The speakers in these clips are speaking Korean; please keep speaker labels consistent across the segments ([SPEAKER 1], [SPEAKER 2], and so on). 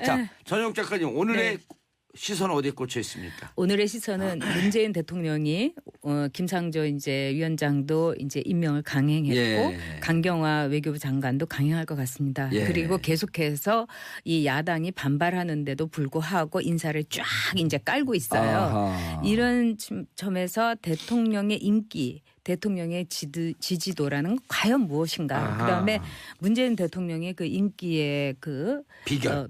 [SPEAKER 1] 자, 전영 작가님 오늘의 시선은 어디에 꽂혀 있습니까?
[SPEAKER 2] 오늘의 시선은 문재인 대통령이 김상조 이제 위원장도 이제 임명을 강행했고 강경화 외교부 장관도 강행할 것 같습니다. 그리고 계속해서 이 야당이 반발하는데도 불구하고 인사를 쫙 이제 깔고 있어요. 이런 점에서 대통령의 인기, 대통령의 지지도라는 과연 무엇인가? 그다음에 문재인 대통령의 그 인기의 그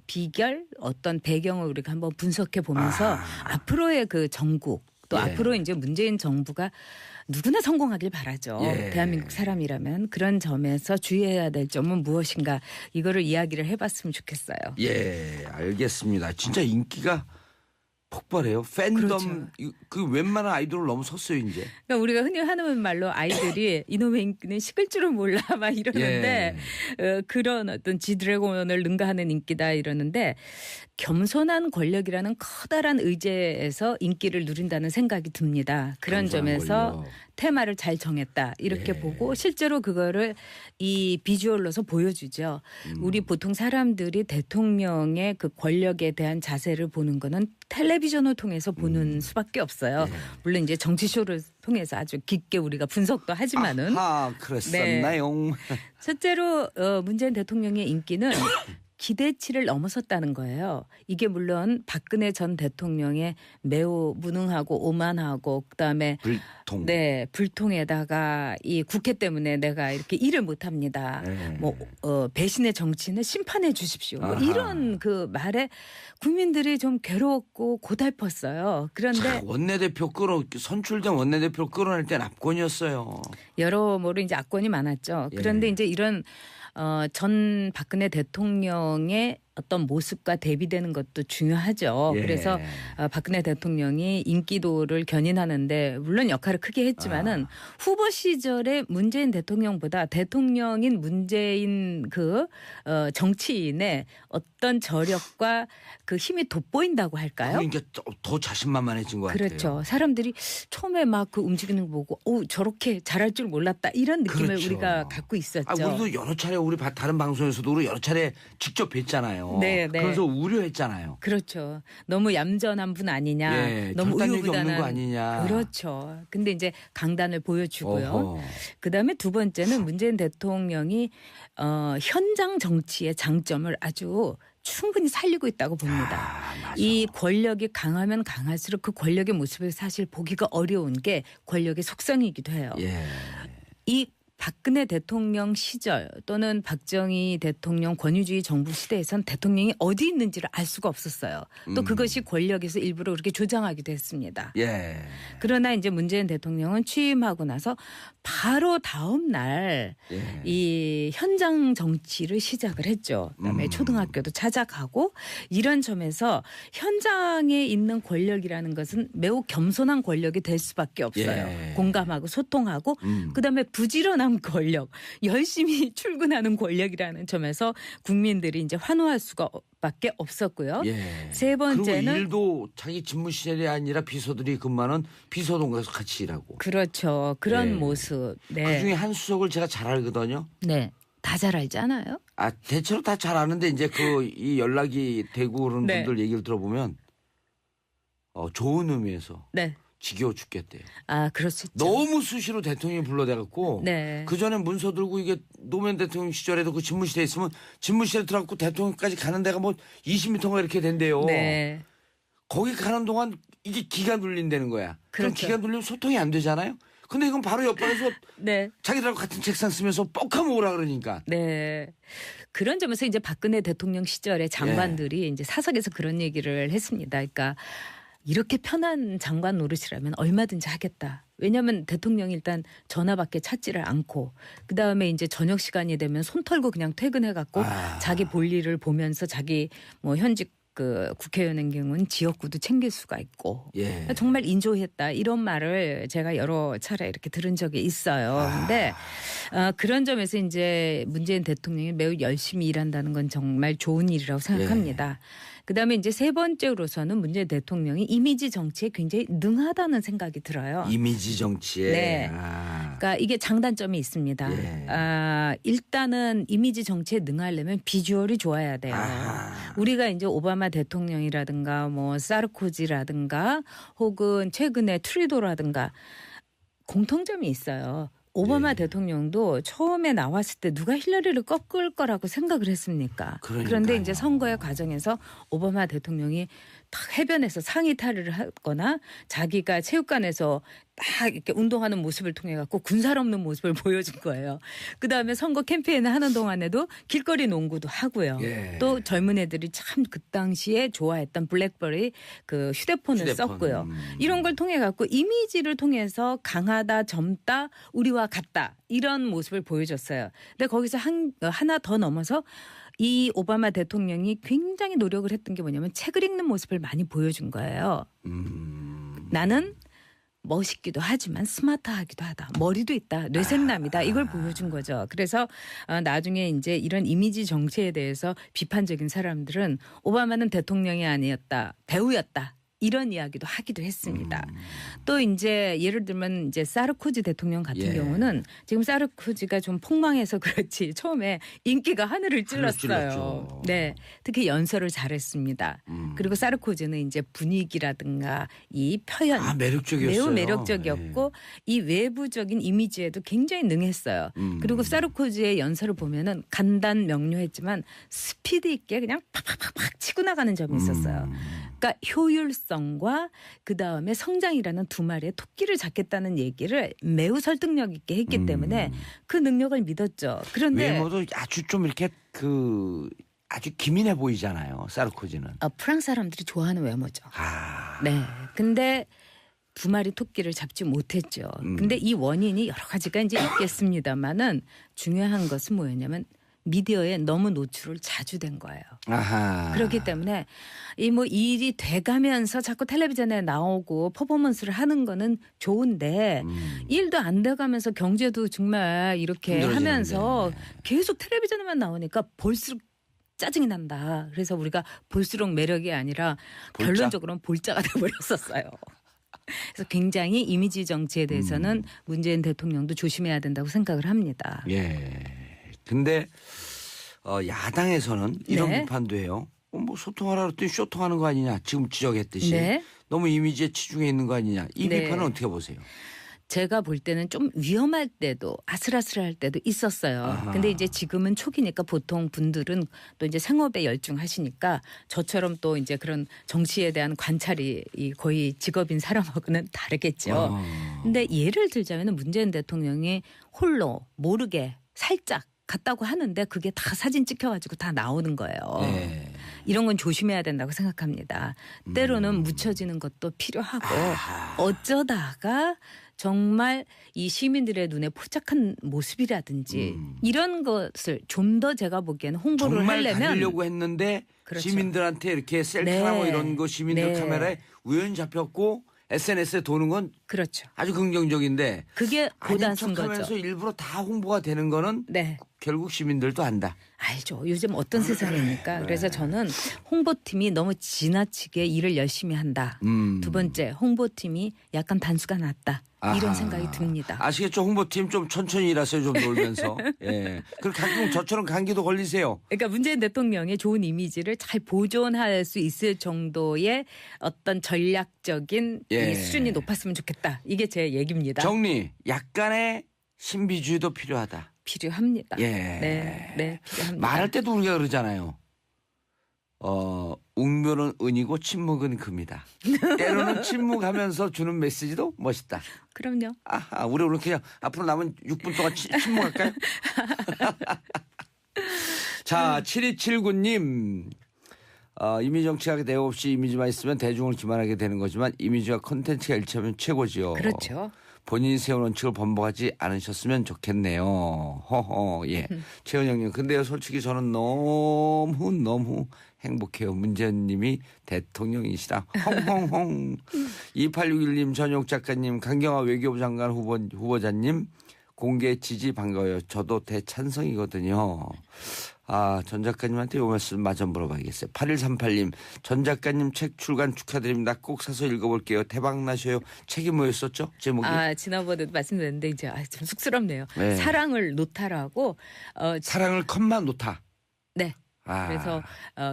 [SPEAKER 2] 비결 어떤 배경을 우리가 한번 분석해 보면서 앞으로의 그 전국 또 앞으로 이제 문재인 정부가 누구나 성공하길 바라죠. 대한민국 사람이라면 그런 점에서 주의해야 될 점은 무엇인가 이거를 이야기를 해봤으면 좋겠어요.
[SPEAKER 1] 예, 알겠습니다. 진짜 인기가 폭발해요. 팬덤 그 웬만한 아이돌을 넘어섰어요 이제.
[SPEAKER 2] 그러니까 우리가 흔히 하는 말로 아이들이 이놈의 인기는 식을 줄은 몰라 막 이러는데 그런 어떤 지드래곤을 능가하는 인기다 이러는데 겸손한 권력이라는 커다란 의제에서 인기를 누린다는 생각이 듭니다. 그런 점에서 권력. 테마를 잘 정했다 이렇게 보고 실제로 그거를 이 비주얼로서 보여주죠. 우리 보통 사람들이 대통령의 그 권력에 대한 자세를 보는 거는 텔레비전을 통해서 보는 수밖에 없어요. 물론 이제 정치쇼를 통해서 아주 깊게 우리가 분석도 하지만은.
[SPEAKER 1] 그랬었나요?
[SPEAKER 2] 실제로 문재인 대통령의 인기는 기대치를 넘어섰다는 거예요. 이게 물론 박근혜 전 대통령의 매우 무능하고 오만하고 그다음에 불통에다가 이 국회 때문에 내가 이렇게 일을 못합니다. 배신의 정치는 심판해 주십시오. 뭐 이런 그 말에 국민들이 좀 괴로웠고 고달팠어요. 그런데
[SPEAKER 1] 원내대표 선출된 원내대표 끌어낼 땐 압권이었어요.
[SPEAKER 2] 여러모로 이제 압권이 많았죠. 그런데 이제 이런 전 박근혜 대통령의 어떤 모습과 대비되는 것도 중요하죠. 그래서 박근혜 대통령이 인기도를 견인하는데 물론 역할을 크게 했지만은 후보 시절에 문재인 대통령보다 대통령인 문재인 그 정치인의 어떤 저력과 그 힘이 돋보인다고 할까요?
[SPEAKER 1] 그러니까 더 자신만만해진 것 같아요.
[SPEAKER 2] 그렇죠. 사람들이 처음에 막 그 움직이는 거 보고 저렇게 잘할 줄 몰랐다 이런 느낌을 우리가 갖고 있었죠.
[SPEAKER 1] 우리도 여러 차례 우리 다른 방송에서도 우리 여러 차례 직접 뵀잖아요. 그래서 우려했잖아요.
[SPEAKER 2] 그렇죠. 너무 얌전한 분 아니냐. 너무
[SPEAKER 1] 의욕부단한 거 아니냐.
[SPEAKER 2] 그렇죠. 근데 이제 강단을 보여주고요. 그다음에 두 번째는 문재인 대통령이 현장 정치의 장점을 아주 충분히 살리고 있다고 봅니다. 이 권력이 강하면 강할수록 그 권력의 모습을 사실 보기가 어려운 게 권력의 속성이기도 해요. 이 박근혜 대통령 시절 또는 박정희 대통령 권위주의 정부 시대에선 대통령이 어디 있는지를 알 수가 없었어요. 또 그것이 권력에서 일부러 그렇게 조장하기도 했습니다. 그러나 이제 문재인 대통령은 취임하고 나서 바로 다음 날 이 현장 정치를 시작을 했죠. 그다음에 초등학교도 찾아가고 이런 점에서 현장에 있는 권력이라는 것은 매우 겸손한 권력이 될 수밖에 없어요. 공감하고 소통하고 그다음에 부지런한 권력, 열심히 출근하는 권력이라는 점에서 국민들이 이제 환호할 수밖에 없었고요. 세 번째는
[SPEAKER 1] 그리고 일도 자기 집무실이 아니라 비서들이 근무하는 비서동에서 같이 일하고.
[SPEAKER 2] 그렇죠. 그런 모습.
[SPEAKER 1] 그중에 한 수석을 제가 잘 알거든요.
[SPEAKER 2] 다 잘 알잖아요.
[SPEAKER 1] 대체로 다 잘 아는데 이제 이 연락이 되고 그런 분들 얘기를 들어보면 좋은 의미에서. 지겨워 죽겠대요.
[SPEAKER 2] 그럴 수 있죠.
[SPEAKER 1] 너무 수시로 대통령이 불러대갖고 그전에 문서 들고 이게 노무현 대통령 시절에도 그 집무실에 있으면 집무실에 들어가고 대통령까지 가는 데가 뭐 20m가 이렇게 된대요. 거기 가는 동안 이게 기가 눌린다는 거야. 그럼 기가 눌리면 소통이 안 되잖아요. 근데 이건 바로 옆방에서 자기들하고 같은 책상 쓰면서 뻑하면 오라 그러니까.
[SPEAKER 2] 그런 점에서 이제 박근혜 대통령 시절의 장관들이 이제 사석에서 그런 얘기를 했습니다. 그러니까 이렇게 편한 장관 노릇이라면 얼마든지 하겠다. 왜냐하면 대통령이 일단 전화밖에 찾지를 않고 그다음에 이제 저녁 시간이 되면 손 털고 그냥 퇴근해갖고 자기 볼일을 보면서 자기 뭐 현직 그 국회의원의 경우는 지역구도 챙길 수가 있고
[SPEAKER 1] 예.
[SPEAKER 2] 정말 인조했다 이런 말을 제가 여러 차례 이렇게 들은 적이 있어요. 근데 그런 점에서 이제 문재인 대통령이 매우 열심히 일한다는 건 정말 좋은 일이라고 생각합니다. 예. 그다음에 이제 세 번째로서는 문재인 대통령이 이미지 정치에 굉장히 능하다는 생각이 들어요.
[SPEAKER 1] 이미지 정치에.
[SPEAKER 2] 네. 그러니까 이게 장단점이 있습니다.
[SPEAKER 1] 예.
[SPEAKER 2] 일단은 이미지 정치에 능하려면 비주얼이 좋아야 돼요. 우리가 이제 오바마 대통령이라든가 뭐 사르코지라든가 혹은 최근에 트루도라든가 공통점이 있어요. 오바마 대통령도 처음에 나왔을 때 누가 힐러리를 꺾을 거라고 생각을 했습니까?
[SPEAKER 1] 그러니까요.
[SPEAKER 2] 그런데 이제 선거의 과정에서 오바마 대통령이 딱 해변에서 상의 탈의를 하거나 자기가 체육관에서 딱 이렇게 운동하는 모습을 통해 갖고 군살 없는 모습을 보여준 거예요. 그다음에 선거 캠페인을 하는 동안에도 길거리 농구도 하고요. 예. 또 젊은 애들이 참 그 당시에 좋아했던 블랙버리 그 휴대폰을 썼고요. 이런 걸 통해 갖고 이미지를 통해서 강하다, 젊다, 우리와 같다 이런 모습을 보여줬어요. 근데 거기서 하나 더 넘어서 이 오바마 대통령이 굉장히 노력을 했던 게 뭐냐면 책을 읽는 모습을 많이 보여준 거예요. 나는 멋있기도 하지만 스마트하기도 하다. 머리도 있다. 뇌생남이다. 이걸 보여준 거죠. 그래서 나중에 이제 이런 이미지 정치에 대해서 비판적인 사람들은 오바마는 대통령이 아니었다. 배우였다. 이런 이야기도 하기도 했습니다. 또 이제 예를 들면 이제 사르코지 대통령 같은 경우는 지금 사르코지가 좀 폭망해서 그렇지 처음에 인기가 하늘을 찔렀어요. 네, 특히 연설을 잘했습니다. 그리고 사르코지는 이제 분위기라든가 이 표현
[SPEAKER 1] 매력적이었어요.
[SPEAKER 2] 매우 매력적이었고 이 외부적인 이미지에도 굉장히 능했어요. 그리고 사르코지의 연설을 보면은 간단 명료했지만 스피드 있게 그냥 팍팍팍팍 치고 나가는 점이 있었어요. 그러니까 효율성과 그다음에 성장이라는 두 마리의 토끼를 잡겠다는 얘기를 매우 설득력 있게 했기 때문에 그 능력을 믿었죠. 그런데
[SPEAKER 1] 외모도 아주 좀 이렇게 아주 기민해 보이잖아요. 사르코지는.
[SPEAKER 2] 프랑스 사람들이 좋아하는 외모죠. 네. 근데 두 마리 토끼를 잡지 못했죠. 근데 이 원인이 여러 가지가 이제 있겠습니다만은 중요한 것은 뭐였냐면 미디어에 너무 노출을 자주 된 거예요. 그렇기 때문에 이 뭐 일이 돼가면서 자꾸 텔레비전에 나오고 퍼포먼스를 하는 거는 좋은데 일도 안 돼가면서 경제도 정말 이렇게 하면서 계속 텔레비전에만 나오니까 볼수록 짜증이 난다. 그래서 우리가 볼수록 매력이 아니라 결론적으로는 볼자가 돼버렸었어요. 그래서 굉장히 이미지 정치에 대해서는 문재인 대통령도 조심해야 된다고 생각을 합니다.
[SPEAKER 1] 예. 근데 야당에서는 이런 비판도 해요. 뭐 소통하라 그랬더니 쇼통하는 거 아니냐. 지금 지적했듯이. 너무 이미지에 치중해 있는 거 아니냐. 이 비판은 어떻게 보세요?
[SPEAKER 2] 제가 볼 때는 좀 위험할 때도 아슬아슬할 때도 있었어요. 근데 이제 지금은 초기니까 보통 분들은 또 이제 생업에 열중하시니까 저처럼 또 이제 그런 정치에 대한 관찰이 거의 직업인 사람하고는 다르겠죠. 근데 예를 들자면 문재인 대통령이 홀로 모르게 살짝 갔다고 하는데 그게 다 사진 찍혀가지고 다 나오는 거예요. 이런 건 조심해야 된다고 생각합니다. 때로는 묻혀지는 것도 필요하고 어쩌다가 정말 이 시민들의 눈에 포착한 모습이라든지 이런 것을 좀 더 제가 보기에는 홍보를 하려면
[SPEAKER 1] 정말 가려고 했는데 시민들한테 이렇게 셀카나 뭐 이런 거 시민들 카메라에 우연히 잡혔고 SNS에 도는 건 아주 긍정적인데
[SPEAKER 2] 그게 고단순 거죠.
[SPEAKER 1] 하면서 일부러 다 홍보가 되는 거는 결국 시민들도 안다.
[SPEAKER 2] 알죠. 요즘 어떤 세상입니까? 그래서 저는 홍보팀이 너무 지나치게 일을 열심히 한다. 두 번째, 홍보팀이 약간 단수가 낮다. 이런 생각이 듭니다.
[SPEAKER 1] 아시겠죠? 홍보팀 좀 천천히 일하세요. 좀 놀면서. 예. 그리고 가끔 저처럼 감기도 걸리세요.
[SPEAKER 2] 그러니까 문재인 대통령의 좋은 이미지를 잘 보존할 수 있을 정도의 어떤 전략적인 이 수준이 높았으면 좋겠다. 이게 제 얘기입니다.
[SPEAKER 1] 정리. 약간의 신비주의도 필요하다.
[SPEAKER 2] 필요합니다.
[SPEAKER 1] 네,
[SPEAKER 2] 필요합니다.
[SPEAKER 1] 말할 때도 우리가 그러잖아요. 웅변은 은이고 침묵은 금이다. 때로는 침묵하면서 주는 메시지도 멋있다.
[SPEAKER 2] 그럼요.
[SPEAKER 1] 우리 오늘 그냥 앞으로 남은 6분 동안 침묵할까요? 자, 7279님. 이미지 정치가 대우 없이 이미지만 있으면 대중을 기만하게 되는 거지만 이미지와 콘텐츠가 일치하면 최고지요.
[SPEAKER 2] 그렇죠.
[SPEAKER 1] 본인이 세운 원칙을 번복하지 않으셨으면 좋겠네요. 허허, 예. 최은영님. 근데요, 솔직히 저는 너무 행복해요. 문재인님이 대통령이시다. 홍홍홍. 2861님 전용 작가님 강경화 외교부 장관 후보자님 공개 지지 반가워요. 저도 대찬성이거든요. 전 작가님한테 요 말씀 마저 물어봐야겠어요. 8138님 전 작가님 책 출간 축하드립니다. 꼭 사서 읽어볼게요. 대박 나셔요. 책이 뭐였었죠? 제목이?
[SPEAKER 2] 지난번에도 말씀드렸는데 이제 좀 쑥스럽네요.
[SPEAKER 1] 네.
[SPEAKER 2] 사랑을 놓다라고.
[SPEAKER 1] 사랑을 컷만 놓다.
[SPEAKER 2] 네. 그래서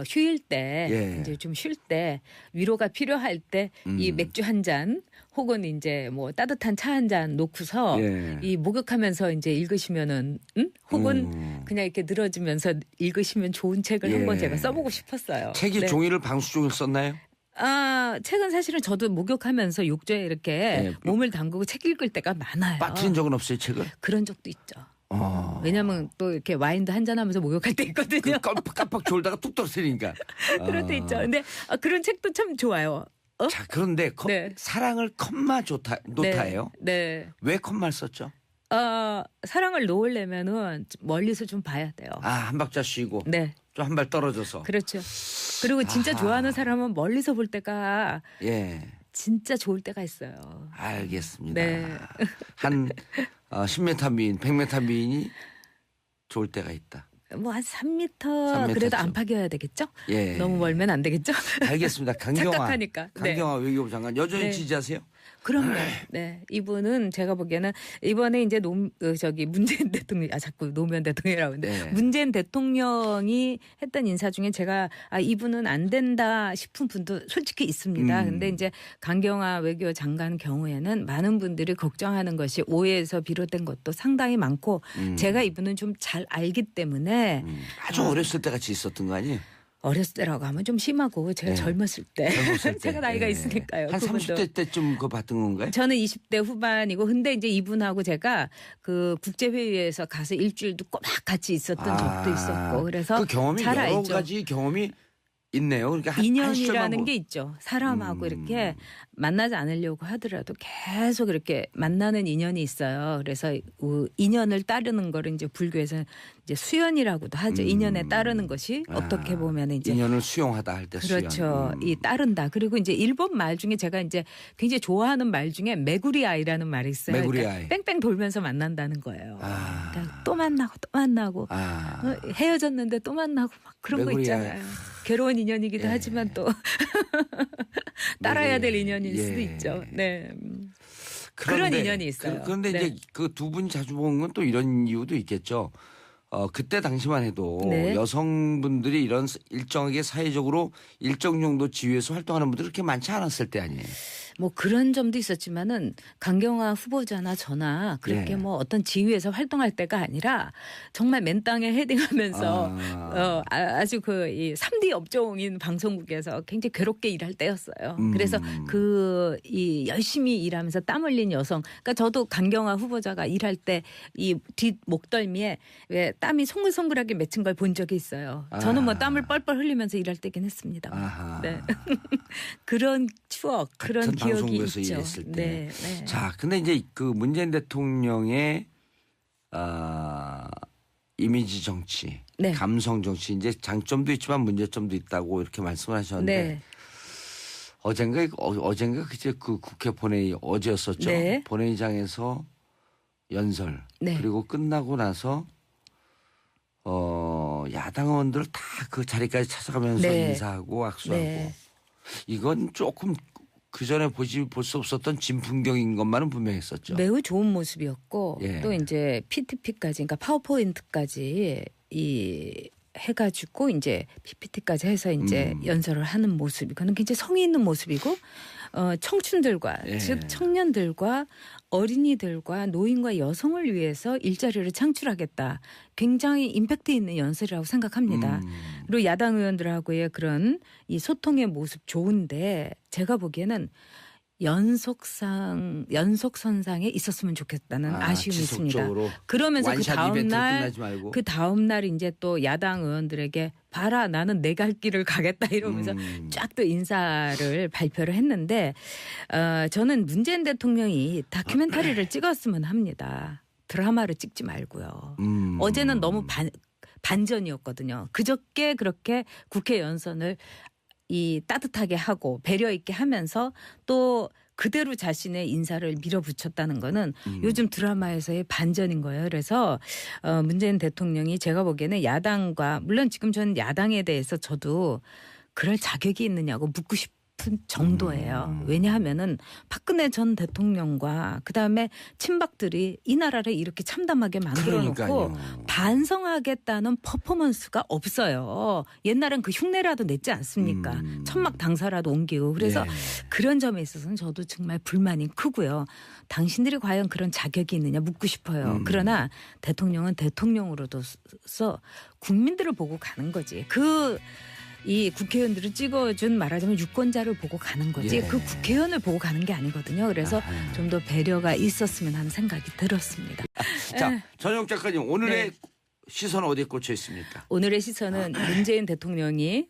[SPEAKER 2] 휴일 때 이제 좀 쉴 때 위로가 필요할 때 이 맥주 한 잔 혹은 이제 뭐 따뜻한 차 한 잔 놓고서 이 목욕하면서 이제 읽으시면은 혹은 그냥 이렇게 늘어지면서 읽으시면 좋은 책을 한번 제가 써보고 싶었어요.
[SPEAKER 1] 책이 종이를 방수종이를 썼나요?
[SPEAKER 2] 책은 사실은 저도 목욕하면서 욕조에 이렇게 몸을 담그고 책 읽을 때가 많아요.
[SPEAKER 1] 빠뜨린 적은 없어요, 책을?
[SPEAKER 2] 그런 적도 있죠. 왜냐면 또 이렇게 와인도 한잔하면서 목욕할 때 있거든요.
[SPEAKER 1] 깜빡 졸다가 뚝 떨어뜨리니까.
[SPEAKER 2] 그럴 때 있죠. 근데 그런 책도 참 좋아요.
[SPEAKER 1] 자, 그런데 사랑을 컷만 놓다예요?
[SPEAKER 2] 네.
[SPEAKER 1] 왜 컷만 썼죠?
[SPEAKER 2] 사랑을 놓으려면은 멀리서 좀 봐야 돼요.
[SPEAKER 1] 한 박자 쉬고. 네. 좀 한 발 떨어져서.
[SPEAKER 2] 그렇죠. 그리고 진짜 좋아하는 사람은 멀리서 볼 때가 진짜 좋을 때가 있어요.
[SPEAKER 1] 알겠습니다.
[SPEAKER 2] 네.
[SPEAKER 1] 한 10m 미인, 100m 미인이 좋을 때가 있다.
[SPEAKER 2] 뭐 한 3m 그래도 안팎이어야 되겠죠? 너무 멀면 안 되겠죠?
[SPEAKER 1] 알겠습니다. 강경화 외교부 장관 여전히 지지하세요?
[SPEAKER 2] 그럼요. 네. 이분은 제가 보기에는 이번에 이제 문재인 대통령, 자꾸 노무현 대통령이라고 하는데 문재인 대통령이 했던 인사 중에 제가 이분은 안 된다 싶은 분도 솔직히 있습니다. 근데 이제 강경화 외교 장관 경우에는 많은 분들이 걱정하는 것이 오해에서 비롯된 것도 상당히 많고 제가 이분은 좀 잘 알기 때문에
[SPEAKER 1] 아주 어렸을 때 같이 있었던 거 아니에요?
[SPEAKER 2] 어렸을 때라고 하면 좀 심하고 제가 젊었을 때 제가 나이가 있으니까요.
[SPEAKER 1] 한 30대 때쯤 그거 봤던 건가요?
[SPEAKER 2] 저는 20대 후반이고 근데 이제 이분하고 제가 그 국제회의에서 가서 일주일도 꼬박 같이 있었던 적도 있었고 그래서
[SPEAKER 1] 그 경험이
[SPEAKER 2] 잘
[SPEAKER 1] 여러
[SPEAKER 2] 알죠.
[SPEAKER 1] 가지 경험이 있네요. 그러니까
[SPEAKER 2] 인연이라는 게 있죠. 사람하고 이렇게 만나지 않으려고 하더라도 계속 이렇게 만나는 인연이 있어요. 그래서 인연을 따르는 거를 이제 불교에서 이제 수연이라고도 하죠. 인연에 따르는 것이 어떻게 보면 이제
[SPEAKER 1] 인연을 수용하다 할 때
[SPEAKER 2] 그렇죠.
[SPEAKER 1] 수연.
[SPEAKER 2] 이 따른다. 그리고 이제 일본 말 중에 제가 이제 굉장히 좋아하는 말 중에 메구리 아이라는 말이 있어요.
[SPEAKER 1] 메구리 아이.
[SPEAKER 2] 뺑뺑 돌면서 만난다는 거예요. 그러니까 또 만나고 헤어졌는데 또 만나고 막 그런 거 있잖아요. 괴로운 인연이기도 하지만 또 따라야 될 인연일 수도 있죠. 네. 그런 인연이 있어요.
[SPEAKER 1] 그런데 이제 그 두 분이 자주 보는 건 또 이런 이유도 있겠죠. 그때 당시만 해도 여성분들이 이런 일정하게 사회적으로 일정 정도 지위에서 활동하는 분들이 그렇게 많지 않았을 때 아니에요.
[SPEAKER 2] 뭐 그런 점도 있었지만은 강경화 후보자나 저나 그렇게 뭐 어떤 지위에서 활동할 때가 아니라 정말 맨 땅에 헤딩하면서 아주 이 3D 업종인 방송국에서 굉장히 괴롭게 일할 때였어요. 그래서 이 열심히 일하면서 땀 흘린 여성. 그러니까 저도 강경화 후보자가 일할 때 이 뒷 목덜미에 왜 땀이 송글송글하게 맺힌 걸 본 적이 있어요. 저는 뭐 땀을 뻘뻘 흘리면서 일할 때긴 했습니다. 네. 그런 추억, 그런 기억이
[SPEAKER 1] 방송국에서
[SPEAKER 2] 있죠.
[SPEAKER 1] 일했을 때.
[SPEAKER 2] 네.
[SPEAKER 1] 자, 근데 이제 그 문재인 대통령의 이미지 정치, 감성 정치 이제 장점도 있지만 문제점도 있다고 이렇게 말씀을 하셨는데 어젠가 그제 그 국회 본회의 어제였었죠. 본회의장에서 연설 그리고 끝나고 나서 야당 의원들 다 그 자리까지 찾아가면서 인사하고 악수하고 이건 조금 그 전에 볼 수 없었던 진풍경인 것만은 분명했었죠.
[SPEAKER 2] 매우 좋은 모습이었고 또 이제 PTP까지 그러니까 파워포인트까지 해가지고 이제 PPT까지 해서 이제 연설을 하는 모습 이거는 굉장히 성의 있는 모습이고 청춘들과 즉 청년들과 어린이들과 노인과 여성을 위해서 일자리를 창출하겠다. 굉장히 임팩트 있는 연설이라고 생각합니다. 그리고 야당 의원들하고의 그런 이 소통의 모습 좋은데 제가 보기에는 연속선상에 있었으면 좋겠다는 아쉬움이 있습니다. 그러면서 그 다음 날 이제 또 야당 의원들에게 봐라 나는 내 갈 길을 가겠다 이러면서 쫙 또 인사를 발표를 했는데 저는 문재인 대통령이 다큐멘터리를 찍었으면 합니다. 드라마를 찍지 말고요. 어제는 너무 반전이었거든요. 그저께 그렇게 국회 연선을 따뜻하게 하고 배려 있게 하면서 또 그대로 자신의 인사를 밀어붙였다는 거는 요즘 드라마에서의 반전인 거예요. 그래서 문재인 대통령이 제가 보기에는 야당과 물론 지금 전 야당에 대해서 저도 그럴 자격이 있느냐고 묻고 싶은 정도예요. 왜냐하면은 박근혜 전 대통령과 그다음에 친박들이 이 나라를 이렇게 참담하게 만들어놓고 반성하겠다는 퍼포먼스가 없어요. 옛날엔 그 흉내라도 냈지 않습니까? 천막 당사라도 옮기고. 그래서 그런 점에 있어서는 저도 정말 불만이 크고요. 당신들이 과연 그런 자격이 있느냐 묻고 싶어요. 그러나 대통령은 대통령으로서 국민들을 보고 가는 거지. 이 국회의원들을 찍어준 말하자면 유권자를 보고 가는 거지 그 국회의원을 보고 가는 게 아니거든요. 그래서 좀 더 배려가 있었으면 하는 생각이 들었습니다.
[SPEAKER 1] 자, 전영 작가님 오늘의 시선 어디에 꽂혀 있습니까?
[SPEAKER 2] 오늘의 시선은 문재인 대통령이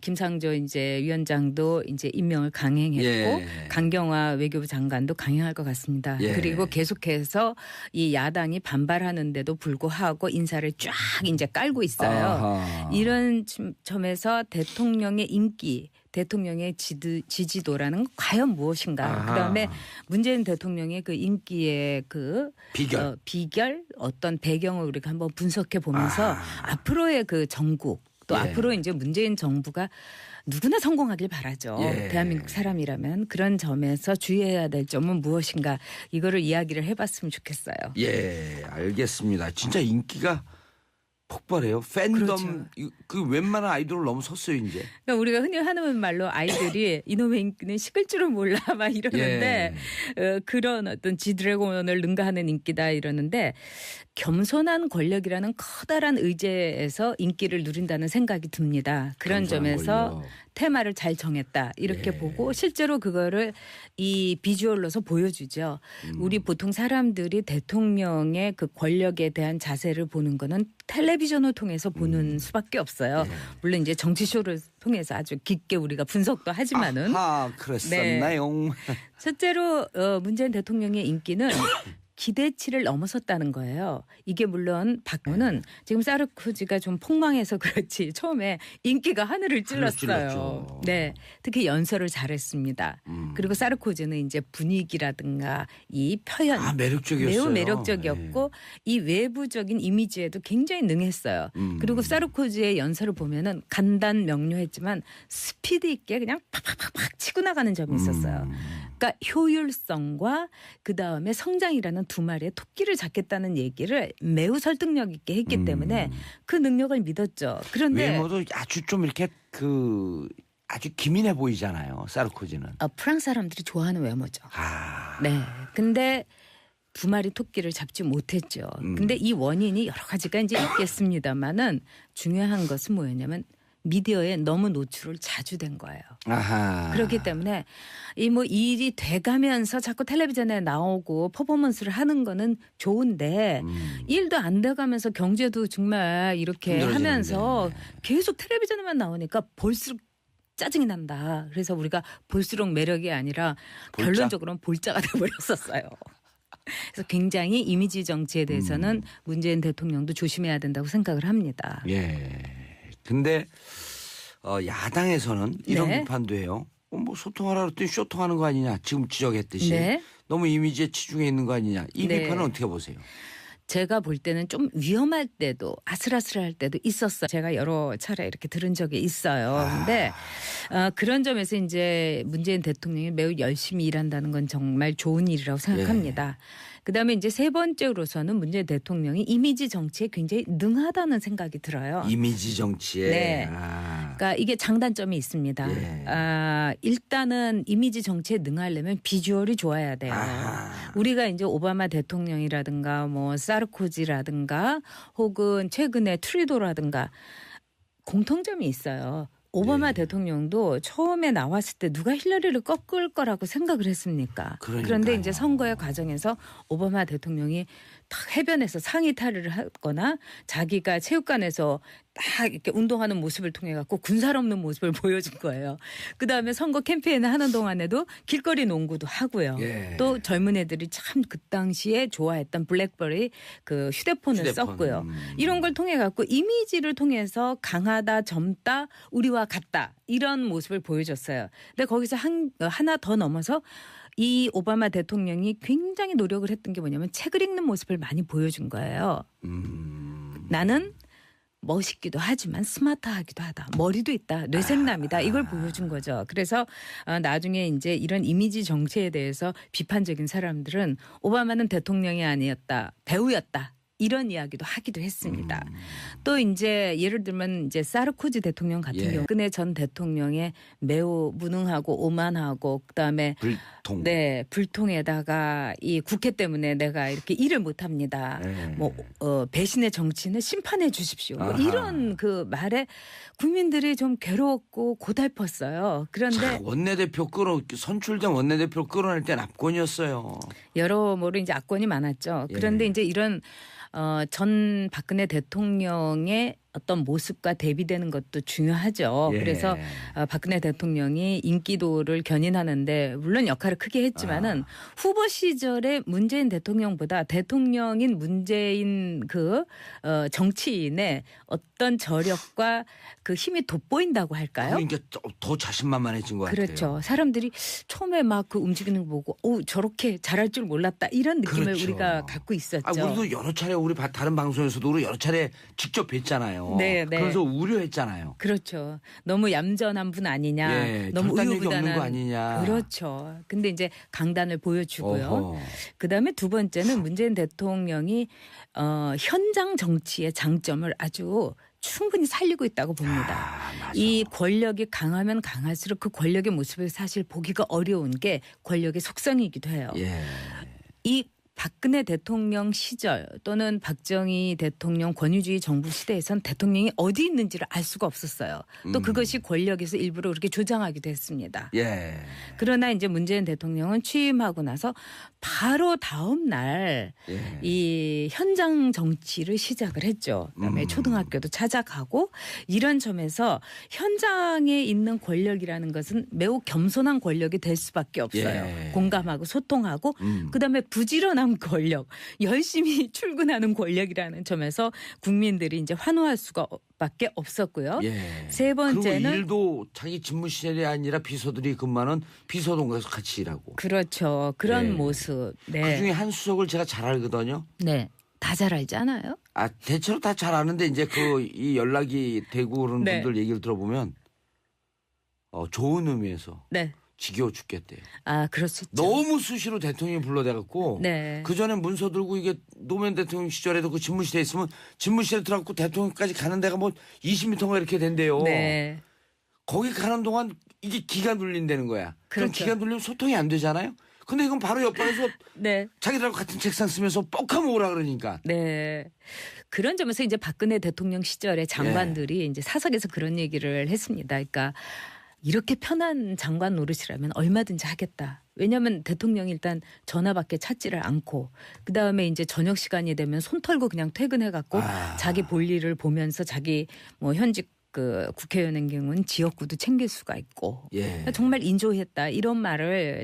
[SPEAKER 2] 김상조 이제 위원장도 이제 임명을 강행했고 강경화 외교부 장관도 강행할 것 같습니다. 그리고 계속해서 이 야당이 반발하는데도 불구하고 인사를 쫙 이제 깔고 있어요. 아하. 이런 점에서 대통령의 인기 대통령의 지지도라는 건 과연 무엇인가. 그다음에 문재인 대통령의 그 인기의 그 비결 어떤 배경을 우리가 한번 분석해 보면서 앞으로의 그 전국 또 앞으로 이제 문재인 정부가 누구나 성공하길 바라죠. 대한민국 사람이라면 그런 점에서 주의해야 될 점은 무엇인가 이거를 이야기를 해봤으면 좋겠어요.
[SPEAKER 1] 예, 알겠습니다. 진짜 인기가 폭발해요. 팬덤
[SPEAKER 2] 그렇죠.
[SPEAKER 1] 그 웬만한 아이돌을 넘어섰어요 이제.
[SPEAKER 2] 그러니까 우리가 흔히 하는 말로 아이들이 이놈의 인기는 식을 줄은 몰라 막 이러는데 그런 어떤 지드래곤을 능가하는 인기다 이러는데 겸손한 권력이라는 커다란 의제에서 인기를 누린다는 생각이 듭니다. 그런 점에서 권력. 테마를 잘 정했다 이렇게 보고 실제로 그거를 이 비주얼로서 보여주죠. 우리 보통 사람들이 대통령의 그 권력에 대한 자세를 보는 거는 텔레비전을 통해서 보는 수밖에 없어요. 물론 이제 정치쇼를 통해서 아주 깊게 우리가 분석도 하지만은.
[SPEAKER 1] 그랬었나요?
[SPEAKER 2] 실제로 문재인 대통령의 인기는 기대치를 넘어섰다는 거예요. 이게 물론 박근혜는 지금 사르코지가 좀 폭망해서 그렇지 처음에 인기가 하늘을 찔렀어요. 네, 특히 연설을 잘했습니다. 그리고 사르코지는 이제 분위기라든가 이 표현
[SPEAKER 1] 매력적이었어요.
[SPEAKER 2] 매우 매력적이었고 이 외부적인 이미지에도 굉장히 능했어요. 그리고 사르코지의 연설을 보면은 간단 명료했지만 스피드 있게 그냥 팍팍팍팍 치고 나가는 점이 있었어요. 그러니까 효율성과 그 다음에 성장이라는 두 마리의 토끼를 잡겠다는 얘기를 매우 설득력 있게 했기 때문에 그 능력을 믿었죠. 그런데
[SPEAKER 1] 외모도 아주 좀 이렇게 아주 기민해 보이잖아요. 사르코지는.
[SPEAKER 2] 프랑스 사람들이 좋아하는 외모죠. 네. 근데 두 마리 토끼를 잡지 못했죠. 근데 이 원인이 여러 가지가 이제 있겠습니다만은 중요한 것은 뭐였냐면 미디어에 너무 노출을 자주 된 거예요. 그렇기 때문에 일이 돼가면서 자꾸 텔레비전에 나오고 퍼포먼스를 하는 거는 좋은데 일도 안 돼가면서 경제도 정말 이렇게 하면서 계속 텔레비전에만 나오니까 볼수록 짜증이 난다. 그래서 우리가 볼수록 매력이 아니라 결론적으로는 볼자가 돼버렸었어요. 그래서 굉장히 이미지 정치에 대해서는 문재인 대통령도 조심해야 된다고 생각을 합니다.
[SPEAKER 1] 근데 야당에서는 이런 비판도 해요. 뭐 소통하라 그랬더니 쇼통하는 거 아니냐. 지금 지적했듯이. 너무 이미지에 치중해 있는 거 아니냐. 이 비판은 어떻게 보세요?
[SPEAKER 2] 제가 볼 때는 좀 위험할 때도 아슬아슬할 때도 있었어요. 제가 여러 차례 이렇게 들은 적이 있어요. 근데 그런 점에서 이제 문재인 대통령이 매우 열심히 일한다는 건 정말 좋은 일이라고 생각합니다. 그다음에 이제 세 번째로서는 문재인 대통령이 이미지 정치에 굉장히 능하다는 생각이 들어요.
[SPEAKER 1] 이미지 정치에.
[SPEAKER 2] 네. 그러니까 이게 장단점이 있습니다. 일단은 이미지 정치에 능하려면 비주얼이 좋아야 돼요. 우리가 이제 오바마 대통령이라든가 뭐 사르코지라든가 혹은 최근에 트루도라든가 공통점이 있어요. 오바마 대통령도 처음에 나왔을 때 누가 힐러리를 꺾을 거라고 생각을 했습니까? 그런데 이제 선거의 과정에서 오바마 대통령이 딱 해변에서 상의 탈의를 하거나 자기가 체육관에서 딱 이렇게 운동하는 모습을 통해 갖고 군살 없는 모습을 보여준 거예요. 그다음에 선거 캠페인을 하는 동안에도 길거리 농구도 하고요.
[SPEAKER 1] 예.
[SPEAKER 2] 또 젊은 애들이 참 그 당시에 좋아했던 블랙버리 그 휴대폰을 썼고요. 이런 걸 통해 갖고 이미지를 통해서 강하다, 젊다, 우리와 같다 이런 모습을 보여줬어요. 근데 거기서 하나 더 넘어서 이 오바마 대통령이 굉장히 노력을 했던 게 뭐냐면 책을 읽는 모습을 많이 보여준 거예요. 나는 멋있기도 하지만 스마트하기도 하다. 머리도 있다. 뇌생남이다. 이걸 보여준 거죠. 그래서 나중에 이제 이런 이미지 정치에 대해서 비판적인 사람들은 오바마는 대통령이 아니었다. 배우였다. 이런 이야기도 하기도 했습니다. 또 이제 예를 들면 이제 사르코지 대통령 같은 경우 박근혜 전 대통령의 매우 무능하고 오만하고 그다음에
[SPEAKER 1] 불통.
[SPEAKER 2] 네, 불통에다가 이 국회 때문에 내가 이렇게 일을 못 합니다. 뭐 배신의 정치는 심판해 주십시오. 뭐 이런 그 말에 국민들이 좀 괴로웠고 고달팠어요. 그런데
[SPEAKER 1] 원내대표 선출된 원내대표 끌어낼 땐 압권이었어요.
[SPEAKER 2] 여러모로 이제 압권이 많았죠. 그런데 이제 이런 전 박근혜 대통령의 어떤 모습과 대비되는 것도 중요하죠. 그래서 박근혜 대통령이 인기도를 견인하는데 물론 역할을 크게 했지만은 후보 시절에 문재인 대통령보다 대통령인 문재인 그 정치인의 어떤 저력과 그 힘이 돋보인다고 할까요?
[SPEAKER 1] 그러니까 더 자신만만해진 것 같아요.
[SPEAKER 2] 그렇죠. 사람들이 처음에 막 그 움직이는 거 보고 저렇게 잘할 줄 몰랐다 이런 느낌을
[SPEAKER 1] 그렇죠.
[SPEAKER 2] 우리가 갖고 있었죠.
[SPEAKER 1] 우리도 여러 차례 우리 다른 방송에서도 우리 여러 차례 직접 뵀잖아요.
[SPEAKER 2] 네.
[SPEAKER 1] 그래서 우려했잖아요.
[SPEAKER 2] 그렇죠. 너무 얌전한 분 아니냐. 너무
[SPEAKER 1] 결단력이
[SPEAKER 2] 우유부단한
[SPEAKER 1] 없는 거 아니냐.
[SPEAKER 2] 그렇죠. 근데 이제 강단을 보여주고요. 그다음에 두 번째는 문재인 대통령이 현장 정치의 장점을 아주 충분히 살리고 있다고 봅니다. 이 권력이 강하면 강할수록 그 권력의 모습을 사실 보기가 어려운 게 권력의 속성이기도 해요. 이 박근혜 대통령 시절 또는 박정희 대통령 권위주의 정부 시대에선 대통령이 어디 있는지를 알 수가 없었어요. 또 그것이 권력에서 일부러 그렇게 조장하기도 했습니다. 그러나 이제 문재인 대통령은 취임하고 나서 바로 다음 날 이 현장 정치를 시작을 했죠. 그다음에 초등학교도 찾아가고 이런 점에서 현장에 있는 권력이라는 것은 매우 겸손한 권력이 될 수밖에 없어요. 공감하고 소통하고 그다음에 부지런한 권력, 열심히 출근하는 권력이라는 점에서 국민들이 이제 환호할 수밖에 없었고요. 세 번째는
[SPEAKER 1] 그리고 일도 자기 집무실이 아니라 비서들이 근무하는 비서동에서 같이 일하고.
[SPEAKER 2] 그렇죠. 그런 모습.
[SPEAKER 1] 그중에 한 수석을 제가 잘 알거든요.
[SPEAKER 2] 네. 다 잘 알잖아요.
[SPEAKER 1] 대체로 다 잘 아는데 이제 이 연락이 되고 그런 분들 얘기를 들어보면 좋은 의미에서 지겨워 죽겠대요.
[SPEAKER 2] 그럴 수 있죠.
[SPEAKER 1] 너무 수시로 대통령이 불러대갖고 그 전에 문서 들고 이게 노무현 대통령 시절에도 그 집무실에 있으면 집무실에 들어가고 대통령까지 가는 데가 뭐 20m가 이렇게 된대요. 거기 가는 동안 이게 기가 눌린다는 거야. 그럼 기가 눌리면 소통이 안 되잖아요. 근데 이건 바로 옆방에서 자기들하고 같은 책상 쓰면서 뻑하면 오라 그러니까.
[SPEAKER 2] 그런 점에서 이제 박근혜 대통령 시절에 장관들이 이제 사석에서 그런 얘기를 했습니다. 그러니까 이렇게 편한 장관 노릇이라면 얼마든지 하겠다. 왜냐하면 대통령이 일단 전화밖에 찾지를 않고 그다음에 이제 저녁 시간이 되면 손 털고 그냥 퇴근해갖고 자기 볼일을 보면서 자기 뭐 현직 그 국회의원의 경우는 지역구도 챙길 수가 있고 정말 인조했다 이런 말을